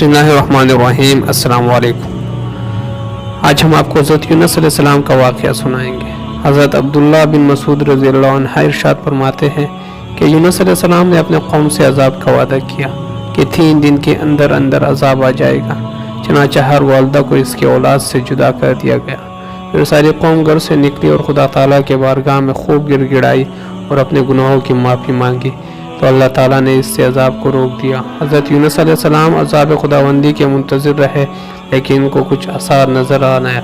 बिस्मिल्लाहिर्रहमानिर्रहीम। अस्सलाम वालेकुम। आज हम आपको हज़रत यूनुस अलैहिस्सलाम का वाक़या सुनाएंगे। हज़रत अब्दुल्लाह बिन मसूद रज़ियल्लाहु अन्हु इरशाद फरमाते हैं कि यूनुस अलैहिस्सलाम ने अपने कौम से अज़ाब का वादा किया कि 3 दिन के अंदर अंदर अज़ाब आ जाएगा। चनाचा हर वालदा को इसके औलाद से जुदा कर दिया गया। फिर सारी कौम घर से निकली और खुदा ताला के बारगाह में खूब गिड़गिड़ाई और अपने गुनाहों की माफ़ी मांगी, तो अल्लाह ताला ने इससे अज़ाब को रोक दिया। हज़रत यूनुस अलैहिस्सलाम अज़ाब खुदावंदी के मुंतज़िर रहे, लेकिन इनको कुछ आसार नज़र आ न आए।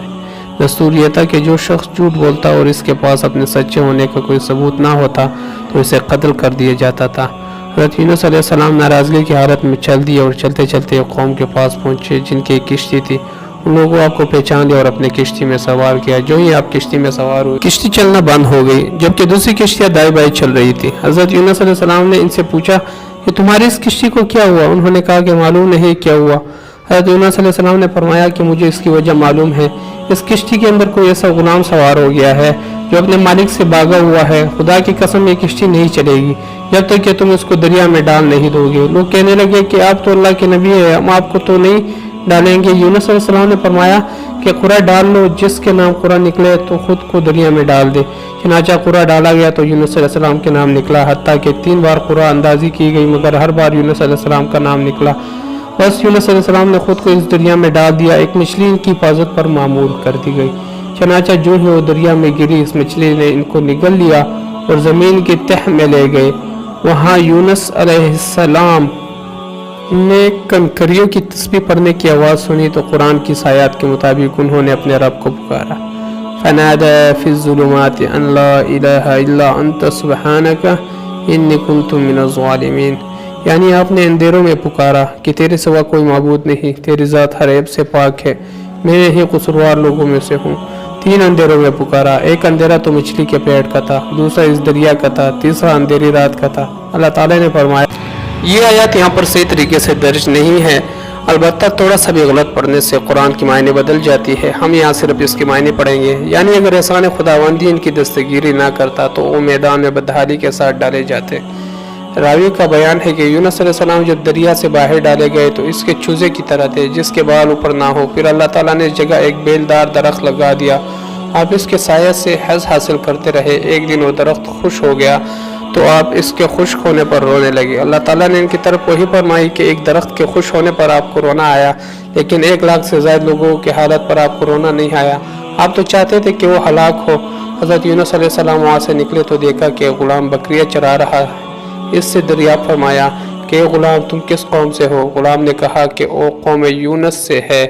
दस्तूर यह था कि जो शख्स झूठ बोलता और इसके पास अपने सच्चे होने का कोई सबूत ना होता तो इसे कत्ल कर दिया जाता था। हज़रत यूनुस अलैहिस्सलाम नाराज़गी की हालत में चल दिए और चलते चलते एक कौम के पास पहुँचे जिनकी एक किश्ती थी। उन लोगों आपको पहचान लिया और अपने किश्ती में सवार किया। जो ही आप किश्ती में सवार हुए, किश्ती चलना बंद हो गई, जबकि दूसरी किश्तियाँ दाएं बाएं चल रही थी। हज़रत यूनुस अलैहिस्सलाम ने इनसे पूछा कि तुम्हारी इस किश्ती को क्या हुआ? उन्होंने कहा कि मालूम नहीं क्या हुआ। हज़रत यूनुस अलैहिस्सलाम ने फरमाया कि मुझे इसकी वजह मालूम है। इस किश्ती के अंदर कोई ऐसा गुलाम सवार हो गया है जो अपने मालिक से भागा हुआ है। खुदा की कसम ये किश्ती नहीं चलेगी जब तक कि तुम इसको दरिया में डाल नहीं दोगे। लोग कहने लगे कि आप तो अल्लाह के नबी है, हम आपको तो नहीं डालेंगे। यूनुस अलैहिस्सलाम ने फरमाया कि कुरा डाल लो, जिसके नाम कुरा निकले तो खुद को दरिया में डाल दे। चनाचा कुरा डाला गया तो यूनुस अलैहिस्सलाम के नाम निकला। हत्ता कि 3 बार कुरा अंदाजी की गई, मगर हर बार यूनुस अलैहिस्सलाम का नाम निकला। बस यूनुस अलैहिस्सलाम ने खुद को इस दरिया में डाल दिया। एक मछली इनकी हिफाजत पर मामूर कर दी गई। चनाचा जो ही वो दरिया में गिरी, इस मछली ने इनको निगल लिया और ज़मीन की तह में ले गए। वहाँ यूनुस अलैहिस्सलाम ने कंकरियों की तस्बीह पढ़ने की आवाज़ सुनी तो कुरान की आयत के मुताबिक उन्होंने अपने रब को पुकारा। फनादा फिज़्ज़ुलुमाति अन ला इलाहा इल्ला अंत सुब्हानका इन्नी कुन्तु मिनज़ ज़ालिमीन, यानी आपने अंधेरों में पुकारा कि तेरे सिवा कोई माबूद नहीं, तेरी ज़ात हर ऐब से पाक है, मैं ही कसूरवार लोगों में से हूँ। 3 अंधेरों में पुकारा। एक अंधेरा तो मछली के पेट का था, दूसरा इस दरिया का था, तीसरा अंधेरी रात का था। अल्लाह ताला ने फरमाया, ये आयत यहाँ पर सही तरीके से दर्ज नहीं है, अलबत्ता थोड़ा सा भी गलत पढ़ने से कुरान की मायने बदल जाती है। हम यहाँ सिर्फ इसके मायने पढ़ेंगे, यानी अगर एहसान खुदावंदी इनकी दस्तगीरी ना करता तो वो मैदान में बदहाली के साथ डाले जाते। रावी का बयान है कि यूनुस अलैहिस्सलाम जब दरिया से बाहर डाले गए तो इसके चूजे की तरह थे जिसके बाल ऊपर ना हो। फिर अल्लाह ताला ने इस जगह एक बेलदार दरख्त लगा दिया। आप इसके साया से हज़ हासिल करते रहे। एक दिन वो दरख्त खुश हो गया तो आप इसके खुश्क होने पर रोने लगे। अल्लाह ताला ने इनकी तरफ वही फरमाई कि एक दरख्त के खुश होने पर आपको रोना आया, लेकिन 1 लाख से ज़्यादा लोगों की हालत पर आपको रोना नहीं आया। आप तो चाहते थे कि वो हलाक हो। हज़रत यूनुस अलैहिस्सलाम वहाँ से निकले तो देखा कि गुलाम बकरियाँ चरा रहा है। इससे दरियाफ्त फरमाया कि गुलाम तुम किस कौम से हो? गुलाम ने कहा कि वो कौम यूनुस से है।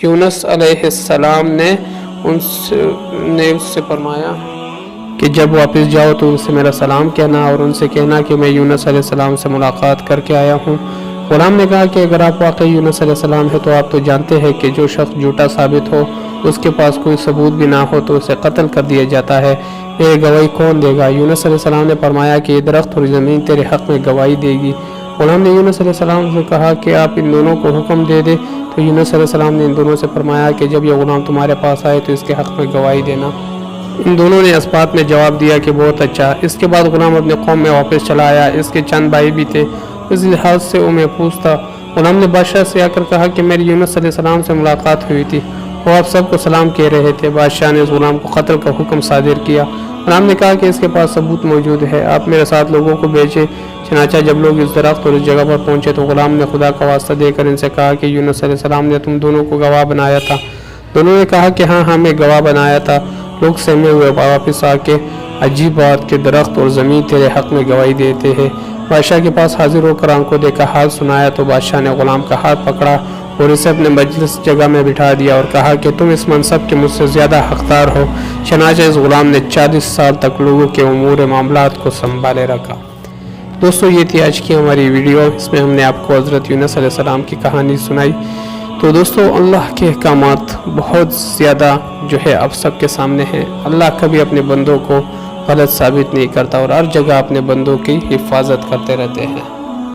यूनुस अलैहिस्सलाम ने उससे फरमाया कि जब वापस जाओ तो उनसे मेरा सलाम कहना और उनसे कहना कि मैं यूनुस अलैहिस्सलाम से मुलाकात करके आया हूँ। गुलाम ने कहा कि अगर आप वाकई यूनुस अलैहिस्सलाम है तो आप तो जानते हैं कि जो शख्स झूठा साबित हो, उसके पास कोई सबूत भी ना हो तो उसे कत्ल कर दिया जाता है। ये गवाही कौन देगा? यूनुस अलैहिस्सलाम ने फरमाया कि ये दरख्त और ज़मीन तेरे हक़ में गवाही देगी। गुलाम ने यूनुस अलैहिस्सलाम से कहा कि आप इन दोनों को हुक्म दे दे। तो यूनुस अलैहिस्सलाम ने इन दोनों से फरमाया कि जब यह गुलाम तुम्हारे पास आए तो इसके हक़ में गवाही देना। इन दोनों ने इस्पात में जवाब दिया कि बहुत अच्छा। इसके बाद गुलाम अपने कौम में वापस चला आया। इसके चंद भाई भी थे, इस लिहाज से वो महफूज था। गुलाम ने बादशाह से आकर कहा कि मेरी यूनुस अलैहिस्सलाम से मुलाकात हुई थी, वो आप सबको सलाम कह रहे थे। बादशाह ने इस गुलाम को कत्ल का हुक्म सादिर किया। गुलाम ने कहा कि इसके पास सबूत मौजूद है, आप मेरे साथ लोगों को भेजें। चनाचा जब लोग इस दरख्त और इस जगह पर पहुँचे तो गुलाम ने खुदा का वास्ता देकर इनसे कहा कि यूनुस अलैहिस्सलाम ने तुम दोनों को गवाह बनाया था। दोनों ने कहा कि हाँ, मैं गवाह बनाया था। लोग सहमे हुए वापस आके अजीब बात के दरख्त और ज़मीन तेरे हक़ में गवाही देते हैं। बादशाह के पास हाजिर होकर आंखों देखा हाल सुनाया तो बादशाह ने गुलाम का हाथ पकड़ा और इसे अपने मजलिस जगह में बिठा दिया और कहा कि तुम इस मनसब के मुझसे ज़्यादा हक़दार हो। चनाचा इस गुलाम ने 40 साल तक लोगों के उमूर मामलात को संभाले रखा। दोस्तों, ये थी आज की हमारी वीडियो। इसमें हमने आपको हज़रत यूनुस अलैहिस्सलाम की कहानी सुनाई। तो दोस्तों, अल्लाह के अहकामात बहुत ज़्यादा जो है आप सबके सामने हैं। अल्लाह कभी अपने बंदों को गलत साबित नहीं करता और हर जगह अपने बंदों की हिफाजत करते रहते हैं।